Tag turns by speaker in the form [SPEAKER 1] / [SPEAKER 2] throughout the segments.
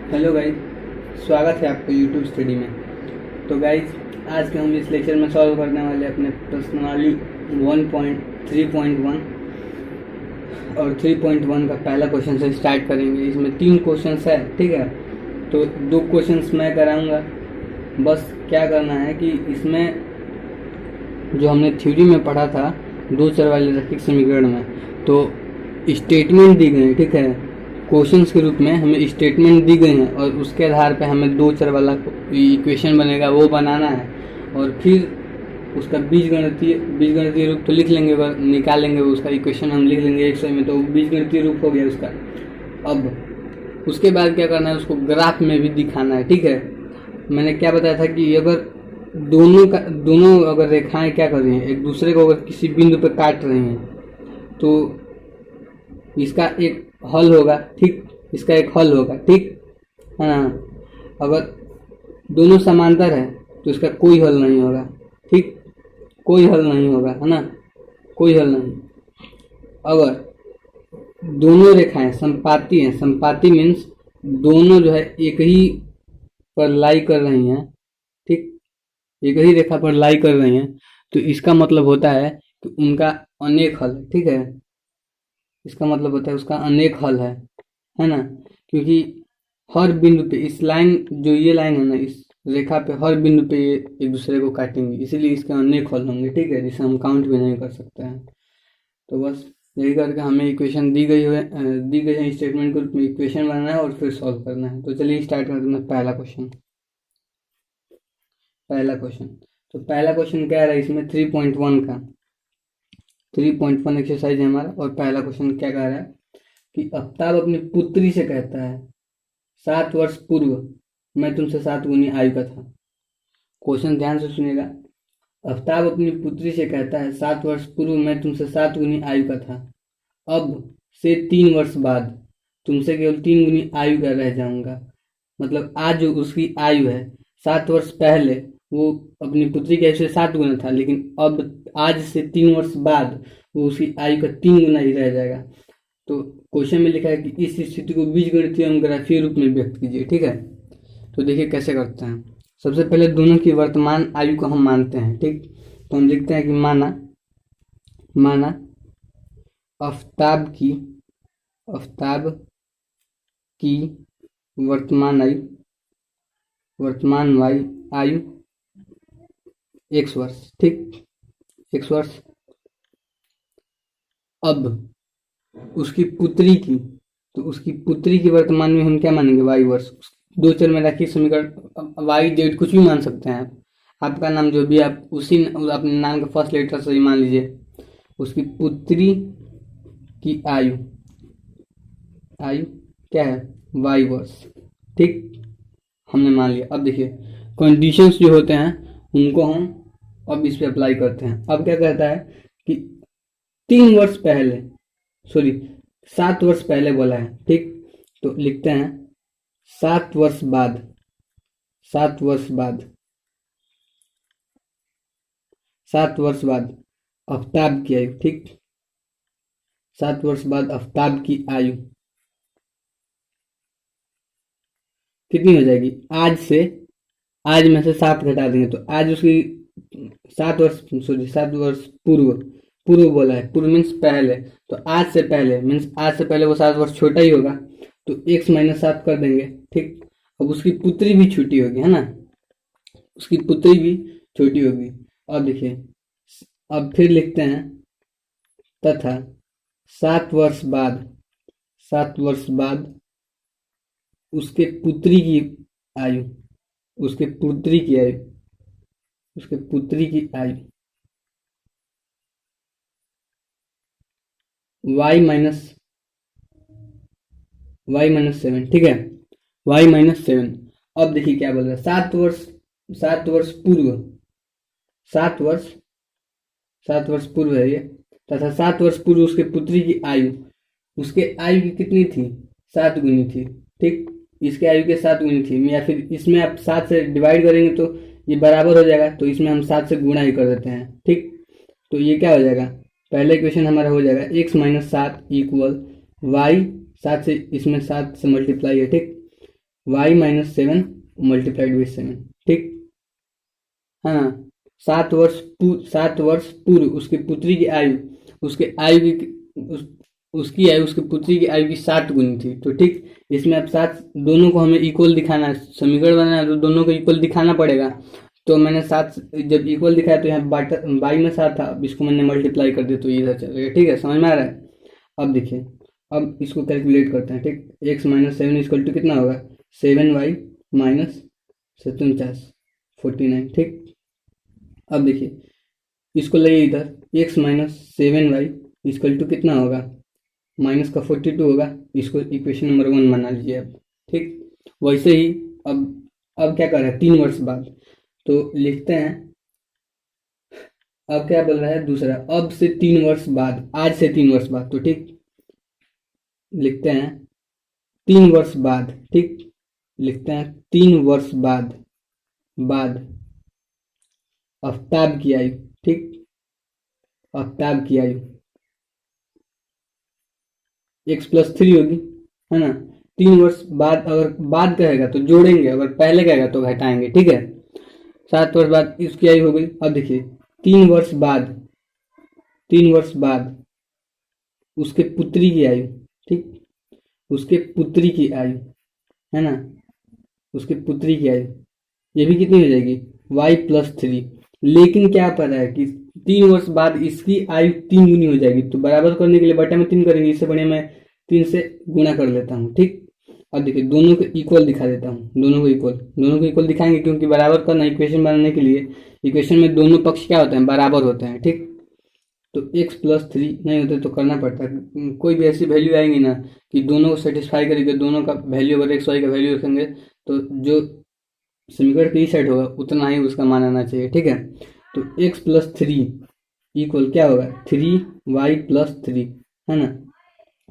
[SPEAKER 1] Hello guys, स्वागत है आपको यूट्यूब स्टडी में। तो गाइज, आज के हम इस लेक्चर में सॉल्व करने वाले अपने प्रश्नावली 1.3.1 और 3.1 का पहला क्वेश्चन से स्टार्ट करेंगे। इसमें 3 क्वेश्चंस है, ठीक है। तो 2 क्वेश्चंस मैं कराऊंगा। बस क्या करना है कि इसमें जो हमने थ्योरी में पढ़ा था 2 चर वाले रैखिक समीकरण में, तो स्टेटमेंट दी गई है, ठीक है। क्वेश्चंस के रूप में हमें स्टेटमेंट दी गई है और उसके आधार पे हमें 2 चर वाला इक्वेशन बनेगा, वो बनाना है। और फिर उसका बीजगणितीय रूप तो लिख लेंगे, अगर निकालेंगे उसका इक्वेशन हम लिख लेंगे 100 में, तो बीजगणितीय रूप हो गया उसका। अब उसके बाद क्या करना है, उसको ग्राफ में भी दिखाना है, ठीक है। मैंने क्या बताया था कि अगर दोनों अगर रेखाएं क्या कर रही हैं, एक दूसरे को अगर किसी बिंदु पर काट रही हैं, तो इसका एक हल होगा, ठीक। इसका एक हल होगा, ठीक है ना। अगर दोनों समांतर है तो इसका कोई हल नहीं होगा, ठीक। कोई हल नहीं होगा, है ना, कोई हल नहीं। अगर दोनों रेखाएं संपाती हैं, संपाती मीन्स दोनों जो है एक ही पर लाई कर रही हैं, ठीक, एक ही रेखा पर लाई कर रही हैं, तो इसका मतलब होता है कि उनका अनेक हल, ठीक है। इसका मतलब होता है उसका अनेक हल है ना। क्योंकि हर बिंदु पे इस लाइन, जो ये लाइन है ना, इस रेखा पे हर बिंदु पे ये एक दूसरे को काटेंगे, इसीलिए इसके अनेक हल होंगे, ठीक है, जिसे हम काउंट भी नहीं कर सकते हैं। तो बस यही करके हमें इक्वेशन दी गई है स्टेटमेंट के रूप में, इक्वेशन बनाना है और फिर सॉल्व करना है। तो चलिए स्टार्ट करते हैं पहला क्वेश्चन। तो पहला क्वेश्चन क्या रहा है इसमें 3.1 का। 3.1 एक्सरसाइज है हमारा, और पहला क्वेश्चन क्या कह रहा है कि आफ्ताब अपनी पुत्री से कहता है 7 वर्ष पूर्व मैं तुमसे 7 गुनी आयु का था। क्वेश्चन ध्यान से सुनिएगा। आफ्ताब अपनी पुत्री से कहता है 7 वर्ष पूर्व मैं तुमसे 7 गुनी आयु का था। अब से 3 वर्ष बाद तुमसे केवल 3 गुनी आयु का रह जाऊंगा। मतलब आज जो उसकी आयु है, 7 वर्ष पहले वो अपनी पुत्री के आयु से 7 गुना था, लेकिन अब आज से 3 वर्ष बाद वो उसकी आयु का 3 गुना ही रह जाएगा। तो क्वेश्चन में लिखा है कि इस स्थिति को बीजगणितीय एवं ग्राफीय रूप में व्यक्त कीजिए, ठीक है। तो देखिए कैसे करते हैं। सबसे पहले दोनों की वर्तमान आयु को हम मानते हैं, ठीक। तो हम लिखते हैं कि माना आफ्ताब की वर्तमान आयु x वर्ष, ठीक, x वर्ष। अब उसकी पुत्री की, तो उसकी पुत्री की वर्तमान में हम क्या मानेंगे, y वर्ष। 2 चर में रखिए समीकरण, y z कुछ भी मान सकते हैं आप, आपका नाम जो भी, आप उसी अपने नाम के फर्स्ट लेटर से ही मान लीजिए। उसकी पुत्री की आयु क्या है, y वर्ष, ठीक, हमने मान लिया। अब देखिए कंडीशंस जो होते हैं उनको हम अब इस पे अप्लाई करते हैं। अब क्या कहता है कि 3 वर्ष पहले, सॉरी 7 वर्ष पहले बोला है, ठीक। तो लिखते हैं 7 वर्ष बाद, 7 वर्ष बाद आफ्ताब की आयु, ठीक। 7 वर्ष बाद आफ्ताब की आयु कितनी हो जाएगी, आज में से 7 घटा देंगे तो आज उसकी 7 वर्ष पूर्व बोला है, पूर्व मीन्स पहले, तो आज से पहले वो 7 वर्ष छोटा ही होगा, तो x - 7 कर देंगे, ठीक। अब उसकी पुत्री भी छोटी होगी, है ना, उसकी पुत्री भी छोटी होगी। अब देखिए, अब फिर लिखते हैं तथा 7 वर्ष बाद उसके पुत्री की आयु y - 7, ठीक है, y - 7। अब देखिए क्या बोल रहा है, 7 वर्ष पूर्व, 7 वर्ष पूर्व है ये, तथा 7 वर्ष पूर्व उसके पुत्री की आयु, उसके आयु की कितनी थी, 7 गुनी थी, ठीक। इसके आयु के 7 गुनी थी, या फिर इसमें आप 7 से डिवाइड करेंगे तो ये बराबर हो जाएगा, तो इसमें हम 7 से गुणा ही कर देते हैं, ठीक। तो ये क्या हो जाएगा, पहला इक्वेशन हमारा हो जाएगा x - 7 इक्वल y, 7 से इसमें 7 से मल्टीप्लाई है, ठीक। वाई माइनस 7 मल्टीप्लाइड बाई 7, ठीक है ना। 7 वर्ष पूर्व उसकी पुत्री की आयु, उसके आयु की उसकी आयु उसकी पुत्री की आयु की 7 गुनी थी। तो ठीक, इसमें अब 7 दोनों को हमें इक्वल दिखाना है, समीकरण बनाना है तो दोनों को इक्वल दिखाना पड़ेगा। तो मैंने 7 जब इक्वल दिखाया तो यहाँ बाई में 7 था, अब इसको मैंने मल्टीप्लाई कर दिया तो ये इधर चलेगा। ठीक है, समझ में आ रहा है। अब देखिए, अब इसको कैलकुलेट करते हैं। ठीक, एक्स माइनस 7 इक्वल टू कितना होगा, 7y माइनस 47 49। ठीक, अब देखिए इसको लाइए इधर, x minus 7y equal to कितना होगा, माइनस का 42 होगा। इसको इक्वेशन नंबर 1 बना लीजिए अब। ठीक, वैसे ही अब क्या कर रहा है, 3 वर्ष बाद, तो लिखते हैं। अब क्या बोल रहा है दूसरा, अब से 3 वर्ष बाद, आज से 3 वर्ष बाद। तो ठीक, लिखते हैं 3 वर्ष बाद। ठीक, लिखते हैं 3 वर्ष बाद आफ्ताब की आयु। ठीक, आफ्ताब की आयु x+3 होगी, है ना। 3 वर्ष बाद, अगर बाद कहेगा तो जोड़ेंगे, अगर पहले कहेगा तो घटाएंगे। ठीक है, 7 वर्ष बाद इसकी आयु हो गई। अब देखिए 3 वर्ष बाद, 3 वर्ष बाद उसके पुत्री की आयु। ठीक, उसके पुत्री की आयु, है ना, उसके पुत्री की आयु, ये भी कितनी हो जाएगी, y+3। लेकिन क्या पता है कि 3 वर्ष बाद इसकी आयु 3 गुनी हो जाएगी, तो बराबर करने के लिए बटा में 3 करेंगे, इससे बढ़िया मैं 3 से गुणा कर लेता हूँ। ठीक, अब देखिए दोनों को इक्वल दिखा देता हूँ, दोनों को इक्वल दिखाएंगे, क्योंकि बराबर करना इक्वेशन बनाने के लिए, इक्वेशन में दोनों पक्ष क्या होते हैं, बराबर होते हैं। ठीक, तो x+3 नहीं होते तो करना पड़ता है। कोई भी ऐसी वैल्यू आएंगी ना कि दोनों को सेटिस्फाई करेंगे, दोनों का वैल्यू अगर x y का वैल्यू रखेंगे तो जो समीकरण की साइड होगा उतना ही उसका मान आना चाहिए। ठीक है, तो x+3 इक्वल क्या होगा, 3y+3, है ना।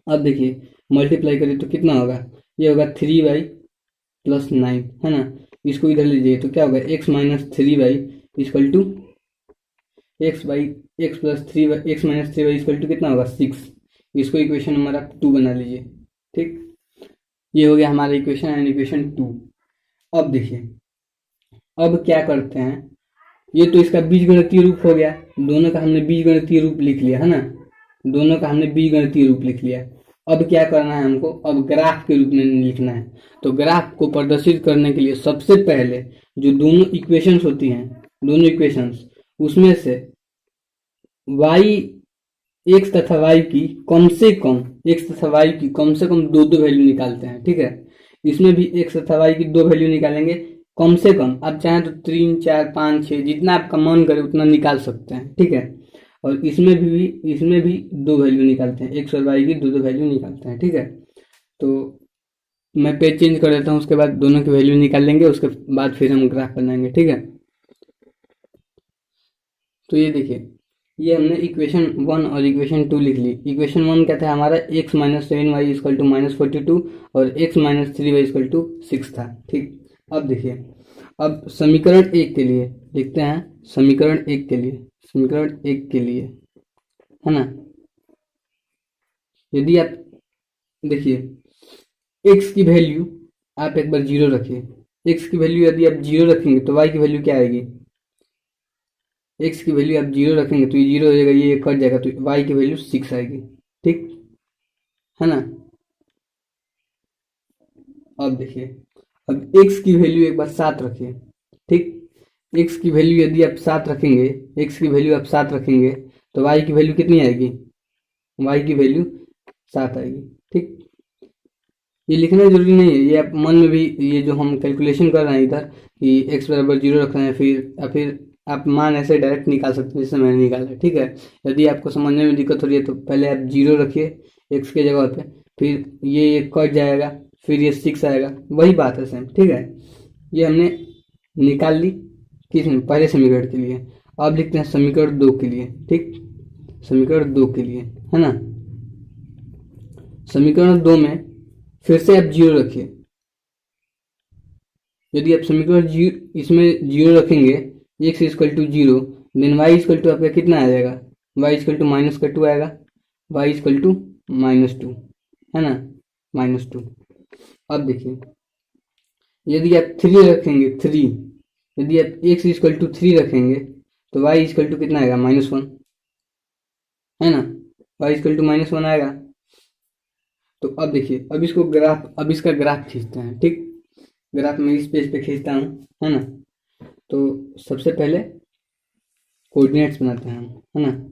[SPEAKER 1] अब देखिए मल्टीप्लाई करिए तो कितना होगा, ये होगा 3y+9, है ना। इसको इधर लीजिए तो क्या होगा, x minus 3y equal to x minus 3y equal to कितना होगा, 6। इसको इक्वेशन नंबर आप 2 बना लीजिए। ठीक, ये हो गया हमारा इक्वेशन एंड इक्वेशन 2। अब देखिए, अब क्या करते हैं, ये तो इसका बीजगणितीय रूप हो गया, दोनों का हमने बीजगणितीय रूप लिख लिया, है ना, दोनों का हमने बीजगणितीय रूप लिख लिया। अब क्या करना है हमको, अब ग्राफ के रूप में लिखना है। तो ग्राफ को प्रदर्शित करने के लिए सबसे पहले जो दोनों इक्वेशंस होती हैं, दोनों इक्वेशंस, उसमें से y x तथा y की कम से कम, x तथा y की कम से कम दो वैल्यू निकालते हैं। ठीक है, इसमें भी x तथा y की 2 वैल्यू निकालेंगे कम से कम। आप चाहें तो 3 4 5 6 जितना आपका मन करे उतना निकाल सकते हैं। ठीक है, और इसमें भी 2 वैल्यू निकालते हैं, x और y की 2 वैल्यू निकालते हैं। ठीक है, तो मैं पेज चेंज कर देता हूँ, उसके बाद दोनों की वैल्यू निकाल लेंगे, उसके बाद फिर हम ग्राफ बनाएंगे। ठीक है, तो ये देखिए, ये हमने इक्वेशन 1 और इक्वेशन 2 लिख ली। इक्वेशन 1 क्या था हमारा, x minus 7y equal to minus 42 और x minus 3y equal to 6 था। ठीक, अब देखिए, अब समीकरण 1 के लिए लिखते हैं, समीकरण 1 के लिए, है ना। यदि आप देखिए x की वैल्यू आप एक बार 0 रखिए, x की वैल्यू यदि आप 0 रखेंगे तो y की वैल्यू क्या आएगी, x की वैल्यू आप 0 रखेंगे तो ये 0 हो जाएगा, ये कट जाएगा, तो y की वैल्यू 6 आएगी। ठीक है ना। अब देखिए, अब x की वैल्यू एक बार 7 रखिए। ठीक, x की वैल्यू यदि आप 7 रखेंगे, x की वैल्यू आप 7 रखेंगे तो y की वैल्यू कितनी आएगी, y की वैल्यू 7 आएगी। ठीक, ये लिखना जरूरी नहीं है, ये आप मन में भी, ये जो हम कैलकुलेशन कर रहे हैं इधर कि x बराबर 0 रख रहे हैं, फिर आप मान ऐसे डायरेक्ट निकाल सकते हैं जैसे मैंने निकाला। ठीक है, यदि आपको समझने में दिक्कत हो रही है तो पहले आप 0 रखिए x के जगह पे, फिर ये कट जाएगा, फिर ये 6 आएगा, वही बात है सेम। ठीक है, ये हमने निकाल ली किसने, पहले समीकरण के लिए। अब लिखते हैं समीकरण 2 के लिए। ठीक, समीकरण 2 के लिए, है ना। समीकरण 2 में फिर से आप 0 रखिए। यदि आप समीकरण इसमें 0 रखेंगे, x equal to 0, then y equal to आपका कितना आ जाएगा, y इक्वल टू माइनस का 2 आएगा, y इक्वल टू -2, है ना, -2। अब देखिए, यदि आप 3 रखेंगे, 3, यदि आप x इक्वल टू 3 रखेंगे तो y इक्वल टू कितना आएगा, -1, है ना, y इक्वल टू -1 आएगा। तो अब देखिए, अब इसका ग्राफ खींचते हैं, ठीक। ग्राफ में इस पेज पे खींचता हूँ, है ना। तो सबसे पहले कोऑर्डिनेट्स बनाते हैं हम, है ना।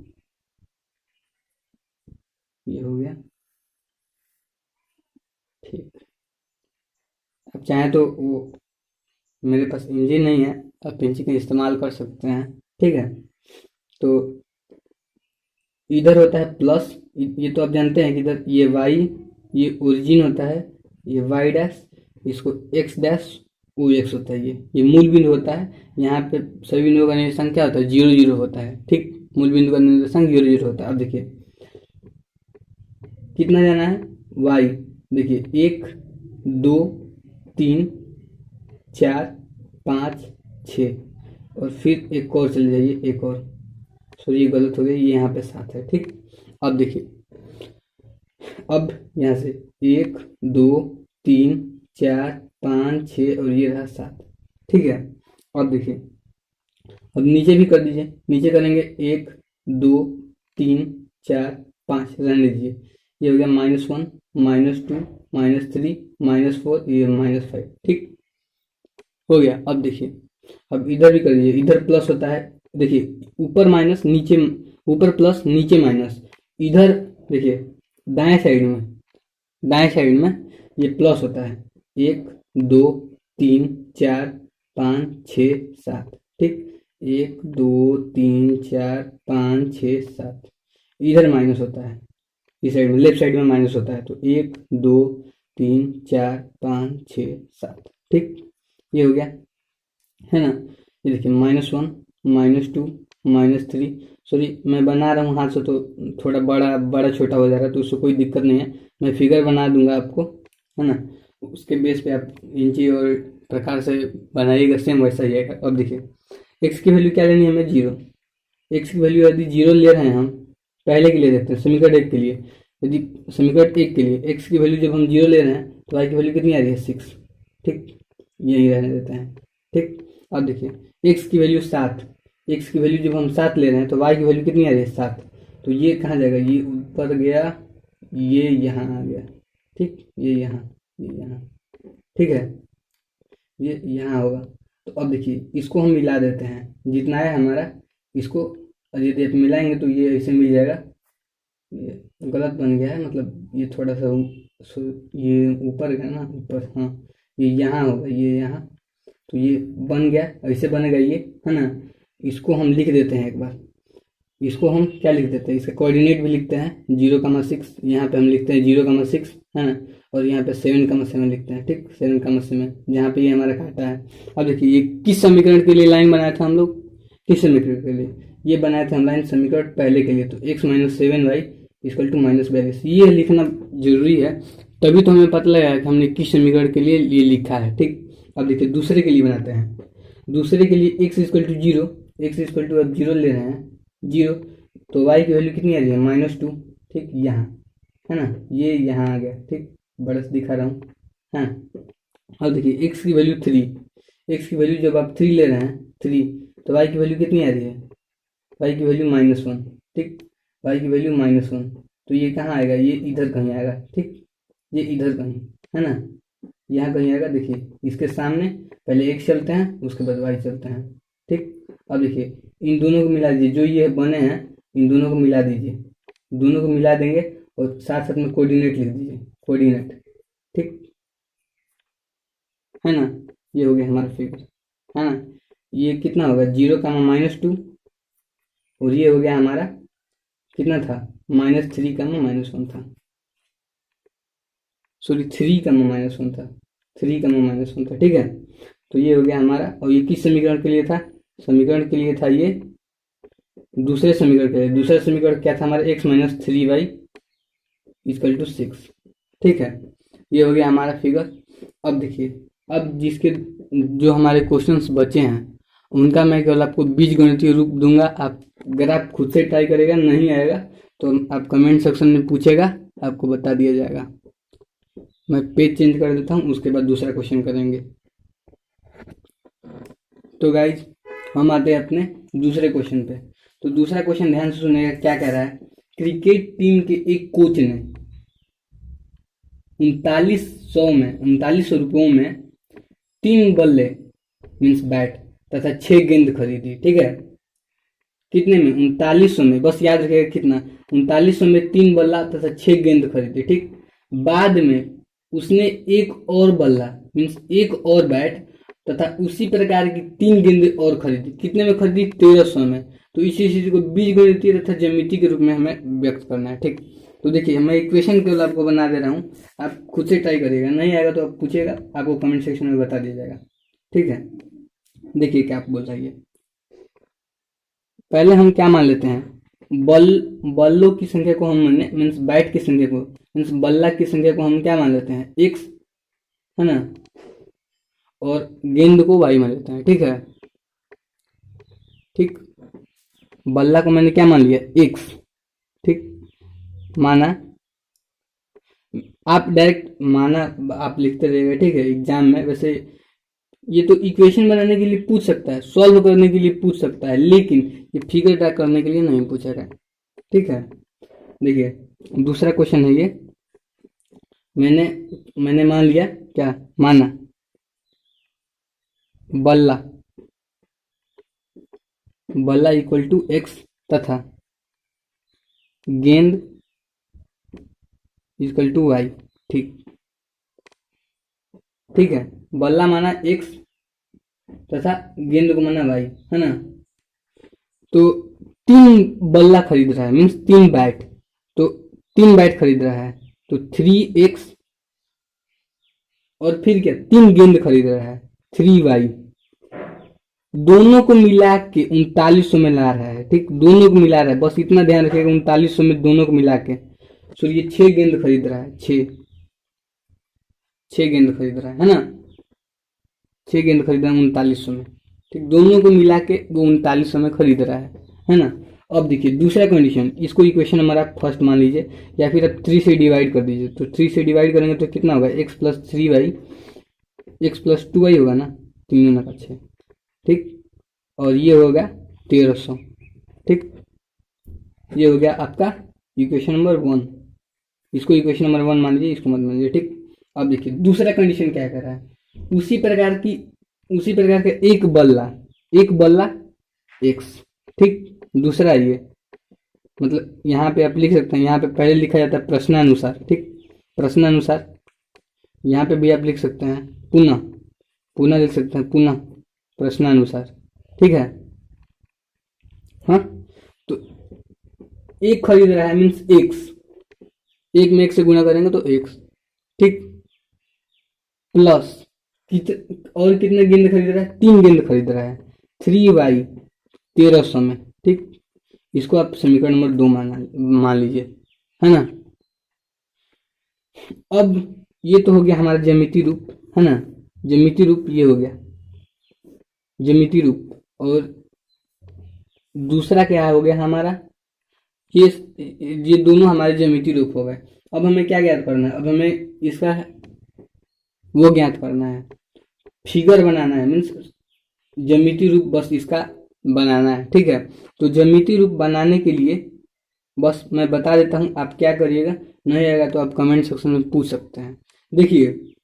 [SPEAKER 1] ये हो गया, ठीक। अब चाहे तो वो, मेरे पास इंजन नहीं है, आप पेंसिल का इस्तेमाल कर सकते हैं, ठीक है। तो इधर होता है प्लस, ये तो आप जानते हैं कि इधर ये y, ये ओरिजिन होता है, ये y डैश, इसको x डैश, वो x होता है, ये मूल बिंदु होता है। यहाँ पे सभी बिंदुओं का निर्देशांक क्या होता है, 0 0 होता है, ठीक। मूल बिंदु का निर्देशांक 0 0 होता है। अब देखिए कितना जाना है, y, देखिए 1 2 3 4 5 6, और फिर एक और चले जाइए, एक और, सॉरी ये गलत हो गया, ये यहाँ पे 7 है, ठीक। अब देखिए, अब यहाँ से 1 2 3 4 5 6 और ये रहा 7, ठीक है। अब देखिए, अब नीचे भी कर दीजिए, नीचे करेंगे 1 2 3 4 5, रहने दीजिए, ये हो गया -1 -2 -3 -4, ये -5, ठीक हो गया। अब देखिए, अब इधर भी कर दीजिए, इधर प्लस होता है, देखिए ऊपर माइनस नीचे, ऊपर प्लस नीचे माइनस, इधर देखिए दाएं साइड में ये प्लस होता है, 1 2 3 4 5 6 7, ठीक। 1 2 3 4 5 6 7, इधर माइनस होता है, इस साइड में, लेफ्ट साइड में माइनस होता है। तो 1 2 3 4 5 6 7, ठीक, ये हो गया, है ना। ये देखिए -1 -2 -3, सॉरी मैं बना रहा हूँ हाथ से तो थोड़ा बड़ा छोटा हो जा रहा है, तो उससे कोई दिक्कत नहीं है, मैं फिगर बना दूंगा आपको, है ना। उसके बेस पे आप इंची और प्रकार से बनाइएगा, सेम वैसा ही आएगा। अब देखिए, एक्स की वैल्यू क्या लेनी है हमें, 0। एक्स की वैल्यू यदि 0 ले रहे हैं हम, पहले के लिए देखते हैं, समीकरण 1 के लिए, यदि समीकरण 1 के लिए एक्स की वैल्यू जब हम 0 ले रहे हैं तो वाई की वैल्यू कितनी आ रही है, 6, ठीक, यही रहने देते हैं, ठीक। अब देखिए, एक्स की वैल्यू 7, एक्स की वैल्यू जब हम 7 ले रहे हैं तो वाई की वैल्यू कितनी आ रही है, 7, तो ये कहाँ जाएगा, ये ऊपर गया, ये यहाँ आ गया, ठीक, ये यहाँ, ठीक है, ये यहाँ होगा। तो अब देखिए, इसको हम मिला देते हैं, जितना है हमारा, इसको यदि आप मिलाएंगे तो ये ऐसे मिल जाएगा, ये गलत बन गया है, मतलब ये थोड़ा सा ये ऊपर है ना, ऊपर, हाँ ये यहाँ होगा, ये यहाँ, तो ये बन गया, ऐसे बनेगा ये, है ना। इसको हम लिख देते हैं एक बार, इसको हम क्या लिख देते हैं, इसका कोऑर्डिनेट भी लिखते हैं 0,6, यहाँ पे हम लिखते हैं 0,6, है ना, और यहाँ पे 7,7 लिखते हैं, ठीक, 7,7, जहाँ पे ये हमारा काटा है। अब देखिए, ये किस समीकरण के लिए लाइन बनाया था हम लोग, किस समीकरण के लिए ये बनाया था हम लाइन, समीकरण पहले के लिए। तो x - 7y = -42, ये लिखना जरूरी है, तभी तो हमें पता लगा कि हमने किस समीकरण के लिए ये लिखा है, ठीक। अब देखिए, दूसरे के लिए बनाते हैं, दूसरे के लिए x = 0, x = अब 0 ले रहे हैं, 0, तो y की वैल्यू कितनी आ रही है, -2, ठीक, यहाँ, है ना, ये यहाँ आ गया, ठीक, बड़ा से दिखा रहा हूँ, हाँ। अब देखिए, x की वैल्यू 3, x की वैल्यू जब आप 3 ले रहे हैं, 3, तो y की वैल्यू कितनी आ रही है, y की वैल्यू -1, ठीक, y की वैल्यू -1, तो ये कहाँ आएगा, ये इधर कहीं आएगा, ठीक, ये इधर कहीं, है ना, यहाँ कहीं आएगा। देखिए, इसके सामने पहले x चलते हैं, उसके बाद y चलते हैं, ठीक। अब देखिए, इन दोनों को मिला दीजिए, जो ये बने हैं इन दोनों को मिला दीजिए, दोनों को मिला देंगे और साथ साथ में कोऑर्डिनेट लिख दीजिए, कोऑर्डिनेट, ठीक, है ना। ये हो गया हमारा फिगर, है ना। ये कितना होगा, 0,-2, और ये हो गया हमारा कितना था, -3,-1 था, सॉरी 3,-1 था, 3,-1 था, ठीक है। तो ये हो गया हमारा, और ये किस समीकरण के लिए था, समीकरण के लिए था ये दूसरे समीकरण के लिए, दूसरा समीकरण क्या था हमारा, x - 3y = 6, ठीक है। ये हो गया हमारा फिगर। अब देखिए, अब जिसके जो हमारे क्वेश्चंस बचे हैं उनका मैं केवल आपको बीजगणितीय रूप दूंगा, आप अगर आप खुद से ट्राई करेगा नहीं आएगा तो आप कमेंट सेक्शन में पूछेगा, आपको बता दिया जाएगा। मैं पेज चेंज कर देता हूँ, उसके बाद दूसरा क्वेश्चन करेंगे। तो गाइज हम आते हैं अपने दूसरे क्वेश्चन पे। तो दूसरा क्वेश्चन ध्यान से सुनिएगा, क्या कह रहा है। क्रिकेट टीम के एक कोच ने 3900 रुपयों में 3 बल्ले मीन्स बैट तथा 6 गेंद खरीदी। ठीक है, कितने में? 3900 में। बस याद रखिएगा कितना, 3900 में 3 बल्ला तथा 6 गेंद खरीदी। ठीक, बाद में उसने एक और बल्ला मीन्स एक और बैट तथा उसी प्रकार की 3 गेंदें और खरीदी। कितने में खरीदी? 1300 में। तो इसी चीज को बीजगणितीय तथा ज्यामिति के रूप में हमें व्यक्त करना है। ठीक, तो देखिए मैं इक्वेशन केवल आपको बना दे रहा हूँ, आप खुद से ट्राई करिएगा, नहीं आएगा तो आप पूछिएगा, आपको कमेंट सेक्शन में बता दिया जाएगा। ठीक है, देखिए क्या आप बोल रही है। पहले हम क्या मान लेते हैं, बल्लों की संख्या को हम मीन्स बैट की संख्या को मीन्स बल्ला की संख्या को हम क्या मान लेते हैं? x, है ना, और गेंद को y मान लेते हैं। ठीक है, ठीक, बल्ला को मैंने क्या मान लिया? x। ठीक, माना, आप डायरेक्ट माना आप लिखते रहिएगा। ठीक है, एग्जाम में वैसे ये तो इक्वेशन बनाने के लिए पूछ सकता है, सॉल्व करने के लिए पूछ सकता है, लेकिन ये फिगर ड्रा करने के लिए नहीं पूछेगा। ठीक है, देखिए दूसरा क्वेश्चन है ये। मैंने मान लिया, क्या माना? बल्ला इक्वल टू x तथा गेंद इक्वल टू y। ठीक, ठीक है, बल्ला माना x तथा गेंद को माना y, है ना। तो 3 बल्ला खरीद रहा है मीन्स 3 बैट, तो 3 बैट खरीद रहा है, तो 3x और फिर क्या 3 गेंद खरीद रहा है 3y। दोनों को मिला के 3900 में ला रहा है। ठीक, दोनों को मिला रहा है, बस इतना ध्यान रखिएगा, 3900 में दोनों को मिला के। सो ये 6 गेंद खरीद रहा है, 6 गेंद खरीद रहा है ना, 6 गेंद खरीद रहा है 3900 में। ठीक, दोनों को मिला के वो 3900 में खरीद रहा है ना। अब देखिए दूसरा कंडीशन, इसको इक्वेशन नंबर आप फर्स्ट मान लीजिए या फिर आप 3 से डिवाइड कर दीजिए। तो 3 से डिवाइड करेंगे तो कितना होगा? x plus 3y, x plus 2y होगा ना, 3 का 6। ठीक, और ये होगा 1300। ठीक, ये हो गया आपका इक्वेशन नंबर 1। इसको इक्वेशन नंबर 1 मान लीजिए, इसको मत मान लीजिए। ठीक, अब देखिए दूसरा कंडीशन क्या कर रहा है। उसी प्रकार का एक बल्ला x। ठीक, दूसरा ये मतलब यहाँ पे आप लिख सकते हैं, यहाँ पे पहले लिखा जाता है प्रश्नानुसार। ठीक, प्रश्नानुसार, यहाँ पे भी आप लिख सकते हैं पुनः लिख सकते हैं, पुनः प्रश्नानुसार। ठीक है, हाँ, तो एक खरीद रहा है मीन्स x, एक में 1 से गुणा करेंगे तो x। ठीक, प्लस और कितने गेंद खरीद रहा है? 3 गेंद खरीद रहा है 3y 1300 में। ठीक, इसको आप समीकरण नंबर 2 मान लीजिए, है ना। अब ये तो हो गया हमारा ज्यामिति रूप, है ना, ज्यामिति रूप ये हो गया ज्यामिति रूप। और दूसरा क्या हो गया हमारा, ये दोनों हमारे ज्यामिति रूप हो गए। अब हमें क्या ज्ञात करना है? अब हमें इसका वो ज्ञात करना है, फिगर बनाना है मीन्स ज्यामिति रूप, बस इसका बनाना है। ठीक है, तो ज्यामिति रूप बनाने के लिए बस मैं बता देता हूँ, आप क्या करिएगा, नहीं आएगा तो आप कमेंट सेक्शन में पूछ सकते हैं। देखिए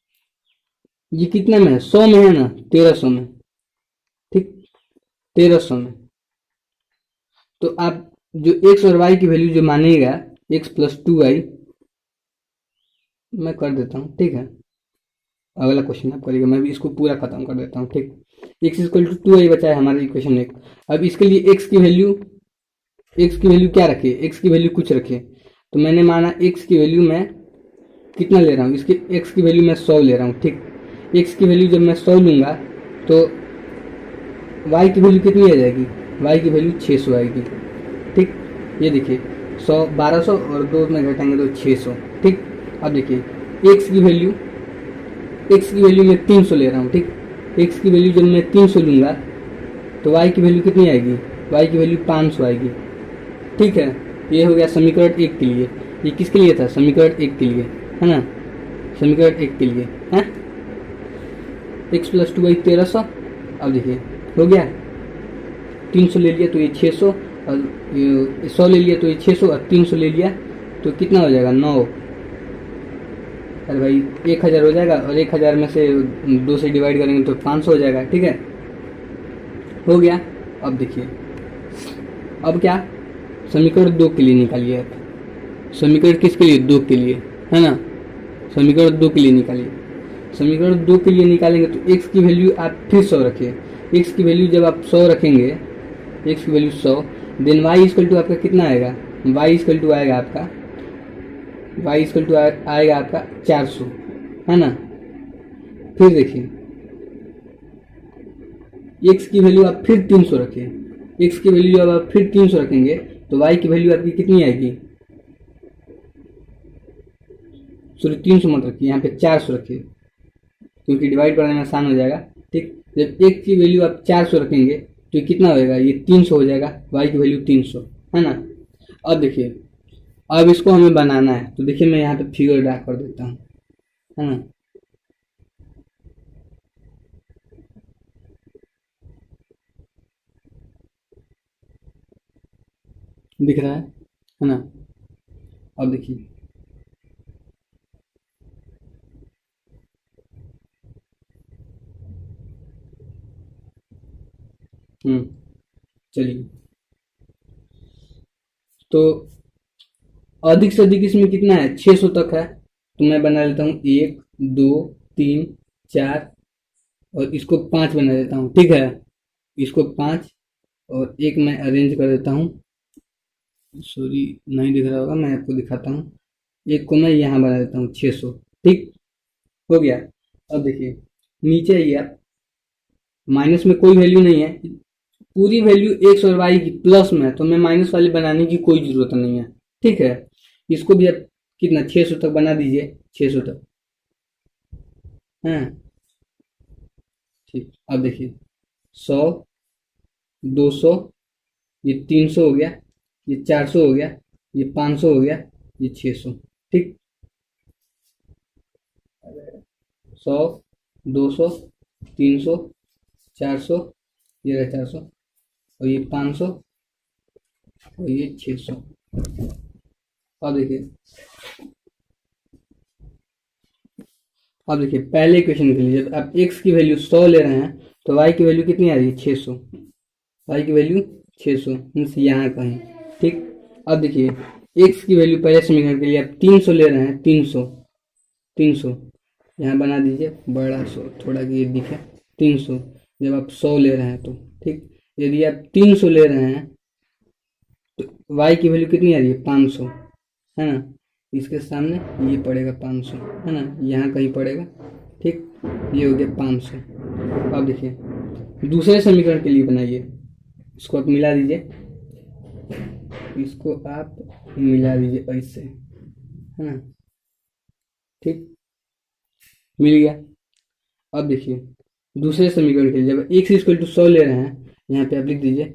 [SPEAKER 1] ये कितने में है? 100 में है ना, 1300 में। ठीक, 1300 में। तो आप जो x और y की वैल्यू जो मानेगा, x प्लस 2y, मैं कर देता हूँ। ठीक है, अगला क्वेश्चन आप करिएगा, मैं भी इसको पूरा खत्म कर देता हूँ। ठीक, x इक्वल टू 2y बचा है हमारा इक्वेशन 1। अब इसके लिए x की वैल्यू क्या रखिए? x की वैल्यू कुछ रखिए। तो मैंने माना x की वैल्यू मैं कितना ले रहा हूँ, इसके x की वैल्यू मैं 100 ले रहा हूँ। ठीक, x की वैल्यू जब मैं 100 लूंगा तो y की वैल्यू कितनी आ जाएगी? y की वैल्यू 600 आएगी। ठीक, ये देखिए 100 1200 और 2 में घटाएंगे तो 600। ठीक, अब देखिए x की वैल्यू मैं 300 ले रहा हूँ। ठीक, x की वैल्यू जब मैं 300 लूंगा तो y की वैल्यू कितनी आएगी? y की वैल्यू 500 आएगी। ठीक है, ये हो गया समीकरण 1 के लिए। ये किसके लिए था? समीकरण 1 के लिए, है ना, समीकरण 1 के लिए है x प्लस 2y 1300। अब देखिए हो गया, 300 ले लिया तो ये 600, और 100 ले लिया तो ये 600, और 300 ले लिया तो कितना हो जाएगा 9। अरे भाई 1000 हो जाएगा, और 1000 में से 2 से डिवाइड करेंगे तो 500 हो जाएगा। ठीक है, हो गया। अब देखिए, अब क्या, समीकरण 2 के लिए निकालिए आप। समीकरण किसके लिए, 2 के लिए, है ना। समीकरण 2 के लिए निकालिए। समीकरण 2 के लिए निकालेंगे तो x की वैल्यू आप फिर 100 रखिए। x की वैल्यू जब आप 100 रखेंगे, x की value 100, then y equal to आपका कितना आएगा, y इक्वल टू आएगा आपका, y इक्वल टू आएगा आपका 400, है ना। फिर देखिए, x की वैल्यू आप फिर 300 रखिए। x की वैल्यू जब आप फिर 300 रखेंगे तो y की वैल्यू आपकी कितनी आएगी, सॉरी 300 मत रखिए, यहाँ पे 400 रखिए, क्योंकि डिवाइड करने में आसान हो जाएगा। ठीक, जब x की वैल्यू आप 400 रखेंगे तो ये कितना होएगा, ये 300 हो जाएगा, y की वैल्यू 300, है ना। अब देखिए, अब इसको हमें बनाना है, तो देखिए मैं यहाँ पे फिगर ड्रा कर देता हूँ, है ना। दिख रहा है ना। अब देखिए, चलिए, तो अधिक से अधिक इसमें कितना है, 600 तक है, तो मैं बना लेता हूँ 1 2 3 4, और इसको 5 बना देता हूँ। ठीक है, इसको 5 और एक मैं अरेंज कर देता हूँ, सॉरी नहीं दिख रहा होगा, मैं आपको दिखाता हूँ। एक को मैं यहाँ बना देता हूँ 600। ठीक, हो गया। अब देखिए नीचे आइए आप, माइनस में कोई वैल्यू नहीं है, पूरी वैल्यू एक्स और वाई की प्लस में है, तो मैं माइनस वाली बनाने की कोई जरूरत नहीं है। ठीक है, इसको भी आप कितना 600 तक बना दीजिए, 600 तक, हैं। ठीक, अब देखिए 100 200, ये 300 हो गया, ये 400 हो गया, ये 500 हो गया, ये 600। ठीक, 100 200 300 400, ये रहा 400, और ये 500, और ये 600। अब देखिए, अब देखिए पहले इक्वेशन के लिए जब आप x की वैल्यू 100 ले रहे हैं तो y की वैल्यू कितनी आ रही है, 600। y की वैल्यू 600 मीन्स यहाँ कहीं। ठीक, अब देखिए x की वैल्यू पहले समीकरण के लिए आप 300 ले रहे हैं, 300 यहाँ बना दीजिए बड़ा 100, थोड़ा कि ये दिखे, 300 जब आप 100 ले रहे हैं तो। ठीक, यदि आप 300 ले रहे हैं तो y की वैल्यू कितनी आ रही है, 500, है ना। इसके सामने ये पड़ेगा 500, है ना, यहाँ कहीं पड़ेगा। ठीक, ये हो गया 500। अब देखिए दूसरे समीकरण के लिए बनाइए, इसको आप मिला दीजिए, इसको आप मिला दीजिए ऐसे, है ना। ठीक, मिल गया। अब देखिए दूसरे समीकरण के लिए जब x इक्वल टू 100 ले रहे हैं, यहाँ पे आप लिख दीजिए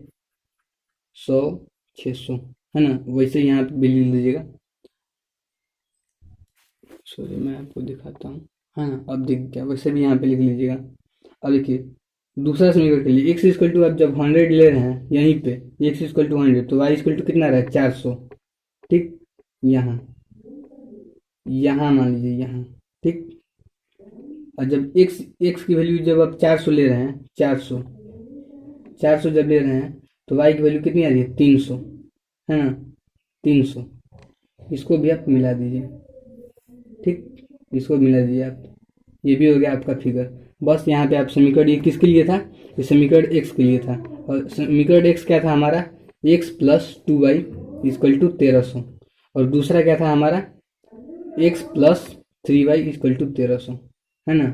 [SPEAKER 1] 100 600, है ना, वैसे यहाँ पे भी लिख दीजिएगा, सॉरी मैं आपको दिखाता हूँ, है ना। अब दिख गया, वैसे भी यहाँ पे लिख लीजिएगा। अब देखिए दूसरा समीकरण के लिए x इक्वल टू आप जब 100 ले रहे हैं, यहीं पे x इक्वल टू 100, तो y इक्वल टू कितना रहा है, 400। ठीक, यहाँ मान लीजिए यहाँ। ठीक, और जब x की वैल्यू जब आप 400 ले रहे हैं, 400 जब ले रहे हैं तो y की वैल्यू कितनी आ रही है, 300, है ना, 300। इसको भी आप मिला दीजिए। ठीक, इसको मिला दीजिए आप, ये भी हो गया आपका फिगर। बस यहाँ पे आप समीकरण, ये किसके लिए था, ये समीकरण x के लिए था, और समीकरण x क्या था हमारा, x plus 2y equal to 1300, और दूसरा क्या था हमारा, x plus 3y equal to 1300, है ना।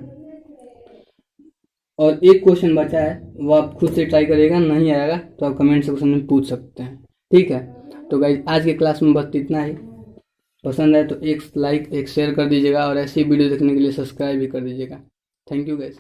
[SPEAKER 1] और एक क्वेश्चन बचा है, वो आप खुद से ट्राई करिएगा, नहीं आएगा तो आप कमेंट सेक्शन में पूछ सकते हैं। ठीक है, तो गाइस आज के क्लास में बस इतना ही। पसंद आए तो एक लाइक एक शेयर कर दीजिएगा, और ऐसी वीडियो देखने के लिए सब्सक्राइब भी कर दीजिएगा। Thank you guys.